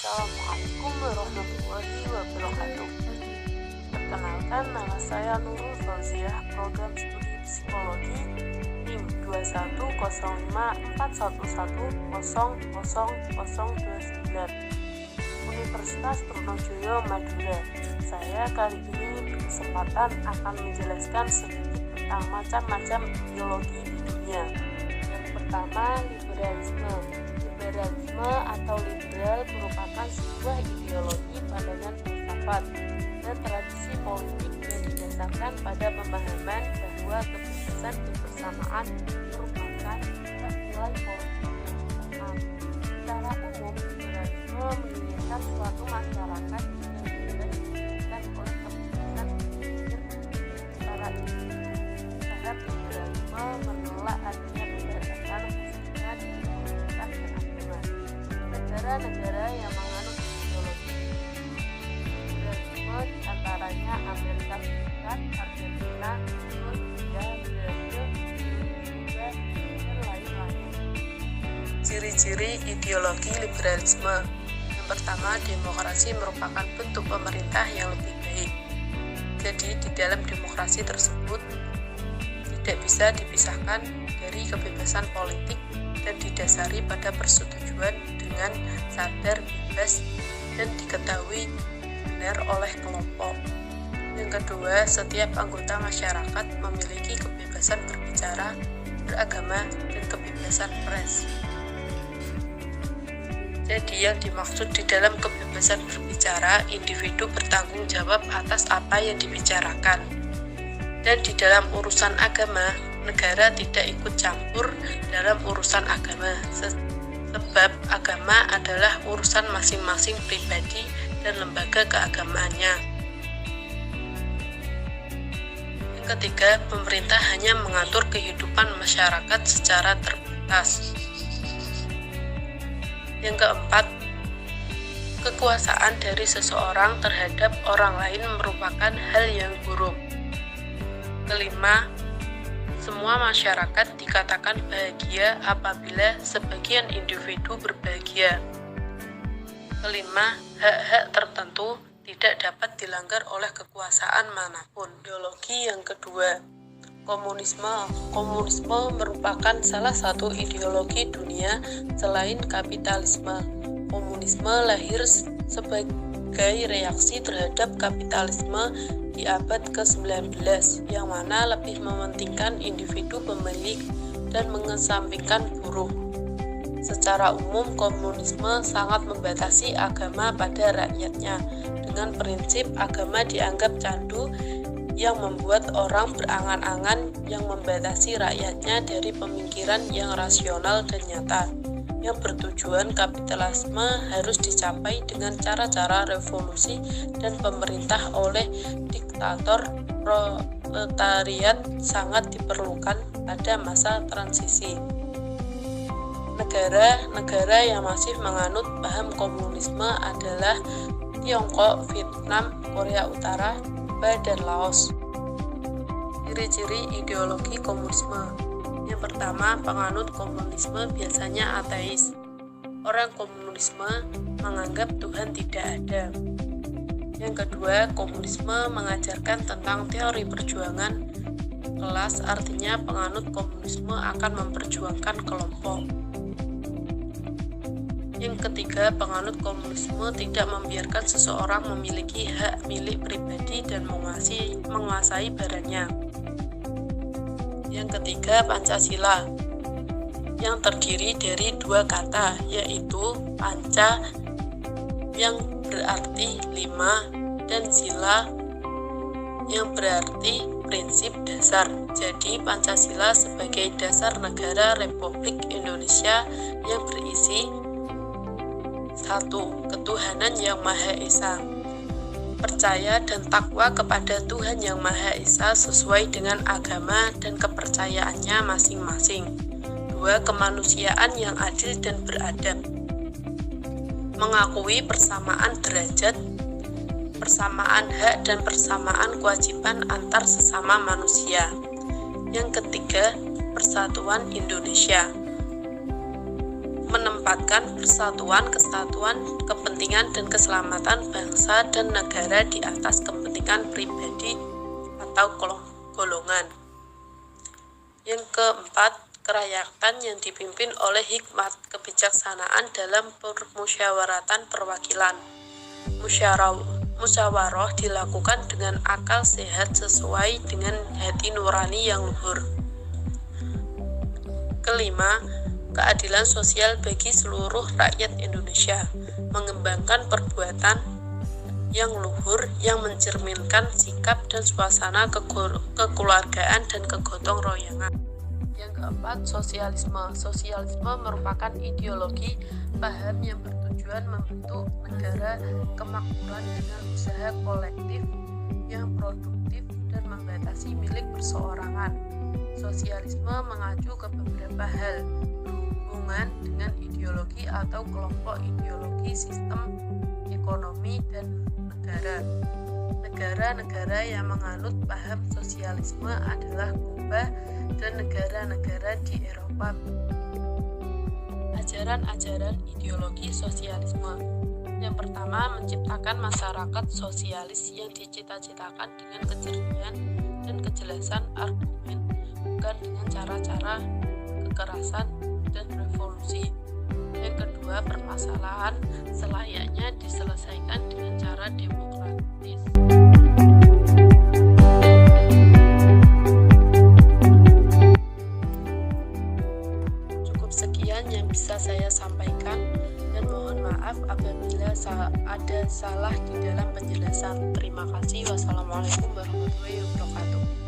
Assalamualaikum warahmatullahi wabarakatuh. Perkenalkan, nama saya Nurul Fauziah, program studi psikologi NIM 210541100029 Universitas Trunojoyo Madura. Saya kali ini berkesempatan akan menjelaskan sedikit tentang macam-macam ideologi di dunia. Yang pertama, liberalisme. Liberalisme atau liberal merupakan sebuah ideologi pandangan filsafat dan tradisi politik yang didasarkan pada pemahaman bahwa kebebasan kebersamaan merupakan nilai politik utama. Secara umum, liberalisme menginginkan suatu masyarakat yang bebas diberikan oleh kebebasan berpikir para individu. Tahap liberalisme menolak adanya pembatasan khususnya di komunitas dan agama. Negara-negara yang menganut ideologi liberalisme diantaranya Amerika Serikat, Argentina, Rusia, Brazil, Indonesia, dan lain-lain. Ciri-ciri ideologi liberalisme. Yang pertama, demokrasi merupakan bentuk pemerintah yang lebih baik. Jadi, di dalam demokrasi tersebut tidak bisa dipisahkan dari kebebasan politik dan didasari pada persetujuan dengan sadar, bebas, dan diketahui benar oleh kelompok. Yang kedua, setiap anggota masyarakat memiliki kebebasan berbicara, beragama, dan kebebasan pers. Jadi yang dimaksud di dalam kebebasan berbicara, individu bertanggung jawab atas apa yang dibicarakan. Dan di dalam urusan agama, negara tidak ikut campur dalam urusan agama, sebab agama adalah urusan masing-masing pribadi dan lembaga keagamaannya. Yang ketiga, pemerintah hanya mengatur kehidupan masyarakat secara terbatas. Yang keempat, kekuasaan dari seseorang terhadap orang lain merupakan hal yang buruk. Kelima, semua masyarakat dikatakan bahagia apabila sebagian individu berbahagia. Kelima, hak-hak tertentu tidak dapat dilanggar oleh kekuasaan manapun. Ideologi yang kedua, komunisme. Komunisme merupakan salah satu ideologi dunia selain kapitalisme. Komunisme lahir sebagai reaksi terhadap kapitalisme di abad ke-19 yang mana lebih mementingkan individu pemilik dan mengesampingkan buruh. Secara umum, komunisme sangat membatasi agama pada rakyatnya dengan prinsip agama dianggap candu yang membuat orang berangan-angan yang membatasi rakyatnya dari pemikiran yang rasional dan nyata, yang bertujuan kapitalisme harus dicapai dengan cara-cara revolusi dan pemerintah oleh diktator. Proletariat sangat diperlukan pada masa transisi. Negara-negara yang masih menganut paham komunisme adalah Tiongkok, Vietnam, Korea Utara, Kuba, dan Laos. Ciri-ciri ideologi komunisme. Yang pertama, penganut komunisme biasanya ateis. Orang komunisme menganggap Tuhan tidak ada. Yang kedua, komunisme mengajarkan tentang teori perjuangan kelas, artinya penganut komunisme akan memperjuangkan kelompok. Yang ketiga, penganut komunisme tidak membiarkan seseorang memiliki hak milik pribadi dan menguasai barangnya. Yang ketiga, Pancasila yang terdiri dari dua kata, yaitu panca yang berarti 5 dan sila yang berarti prinsip dasar. Jadi Pancasila sebagai dasar negara Republik Indonesia yang berisi 1. Ketuhanan yang Maha Esa. Percaya dan takwa kepada Tuhan yang Maha Esa sesuai dengan agama dan kepercayaannya masing-masing. 2. Kemanusiaan yang adil dan beradab. Mengakui persamaan derajat, persamaan hak dan persamaan kewajiban antar sesama manusia. Yang ketiga, Persatuan Indonesia. menempatkan persatuan, kesatuan, kepentingan, dan keselamatan bangsa dan negara di atas kepentingan pribadi atau golongan. Yang keempat, kerakyatan yang dipimpin oleh hikmat kebijaksanaan dalam permusyawaratan perwakilan. Musyawarah dilakukan dengan akal sehat sesuai dengan hati nurani yang luhur. Kelima, keadilan sosial bagi seluruh rakyat Indonesia, mengembangkan perbuatan yang luhur yang mencerminkan sikap dan suasana kekeluargaan dan kegotong royongan. Yang keempat, sosialisme. Sosialisme merupakan ideologi paham yang bertujuan membentuk negara kemakmuran dengan usaha kolektif yang produktif dan membatasi milik perseorangan. Sosialisme mengacu ke beberapa hal berhubungan dengan ideologi atau kelompok ideologi sistem ekonomi dan negara. Negara-negara yang menganut paham sosialisme adalah Kuba dan negara-negara di Eropa. Ajaran-ajaran ideologi sosialisme. Yang pertama, menciptakan masyarakat sosialis yang dicita-citakan dengan kejernihan dan kejelasan argumen, bukan dengan cara-cara kekerasan dan revolusi. Yang kedua, permasalahan selayaknya diselesaikan dengan cara demokratis. Cukup sekian yang bisa saya sampaikan, dan mohon maaf apabila ada salah di dalam penjelasan. Terima kasih. Wassalamualaikum warahmatullahi wabarakatuh.